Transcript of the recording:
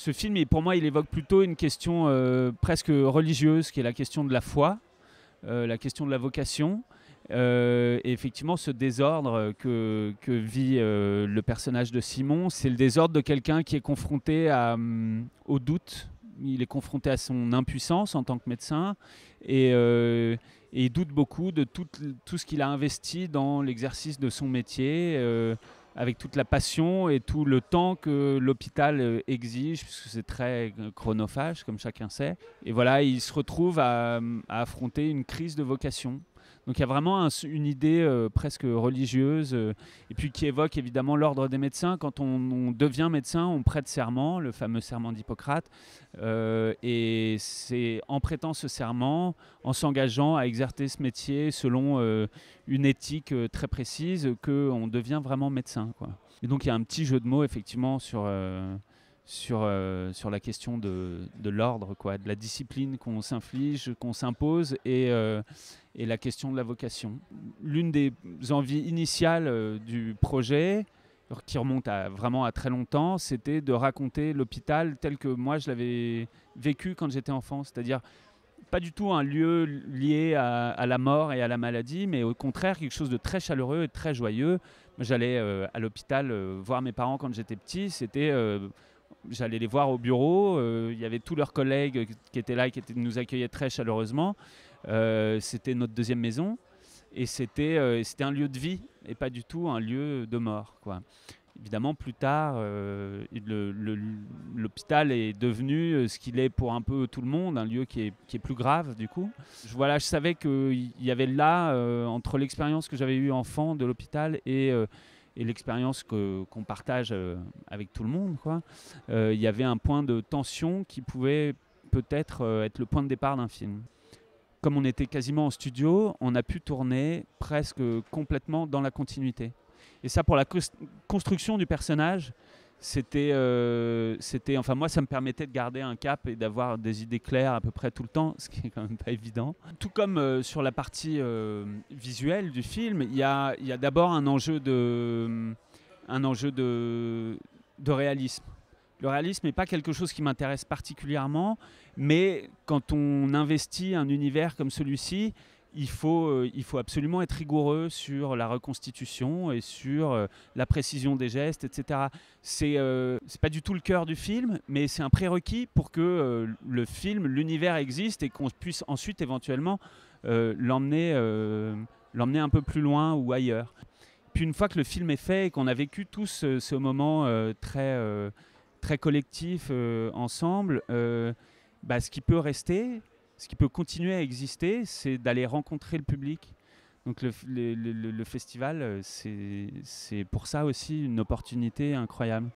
Ce film, pour moi, il évoque plutôt une question presque religieuse, qui est la question de la foi, la question de la vocation. Et effectivement, ce désordre que vit le personnage de Simon, c'est le désordre de quelqu'un qui est confronté au doute. Il est confronté à son impuissance en tant que médecin et il doute beaucoup de tout ce qu'il a investi dans l'exercice de son métier, avec toute la passion et tout le temps que l'hôpital exige, puisque c'est très chronophage, comme chacun sait. Et voilà, il se retrouve à affronter une crise de vocation. Donc il y a vraiment une idée presque religieuse, et puis qui évoque évidemment l'ordre des médecins. Quand on devient médecin, on prête serment, le fameux serment d'Hippocrate, et c'est en prêtant ce serment, en s'engageant à exercer ce métier selon une éthique très précise, qu'on devient vraiment médecin, quoi. Et donc il y a un petit jeu de mots effectivement sur la question de l'ordre, quoi, de la discipline qu'on s'inflige, qu'on s'impose, et la question de la vocation. L'une des envies initiales du projet, qui remonte vraiment à très longtemps, c'était de raconter l'hôpital tel que moi je l'avais vécu quand j'étais enfant, c'est-à-dire pas du tout un lieu lié à la mort et à la maladie, mais au contraire quelque chose de très chaleureux et de très joyeux. Moi, j'allais à l'hôpital voir mes parents quand j'étais petit, j'allais les voir au bureau, il y avait tous leurs collègues qui étaient là et nous accueillaient très chaleureusement. C'était notre deuxième maison et c'était un lieu de vie et pas du tout un lieu de mort, quoi. Évidemment, plus tard, l'hôpital est devenu ce qu'il est pour un peu tout le monde, un lieu qui est plus grave du coup. Je savais qu'il y avait là, entre l'expérience que j'avais eue enfant de l'hôpital et l'expérience qu'on partage avec tout le monde, quoi, il y avait un point de tension qui pouvait peut-être être le point de départ d'un film. Comme on était quasiment en studio, on a pu tourner presque complètement dans la continuité. Et ça, pour la construction du personnage, enfin moi, ça me permettait de garder un cap et d'avoir des idées claires à peu près tout le temps, ce qui est quand même pas évident. Tout comme sur la partie visuelle du film, il y a d'abord un enjeu de réalisme. Le réalisme n'est pas quelque chose qui m'intéresse particulièrement, mais quand on investit un univers comme celui-ci, il faut absolument être rigoureux sur la reconstitution et sur la précision des gestes, etc. C'est pas du tout le cœur du film, mais c'est un prérequis pour que le film, l'univers existe et qu'on puisse ensuite éventuellement l'emmener un peu plus loin ou ailleurs. Puis une fois que le film est fait et qu'on a vécu tous ce moment très collectif ensemble, ce qui peut rester, ce qui peut continuer à exister, c'est d'aller rencontrer le public. Donc le festival, c'est pour ça aussi une opportunité incroyable.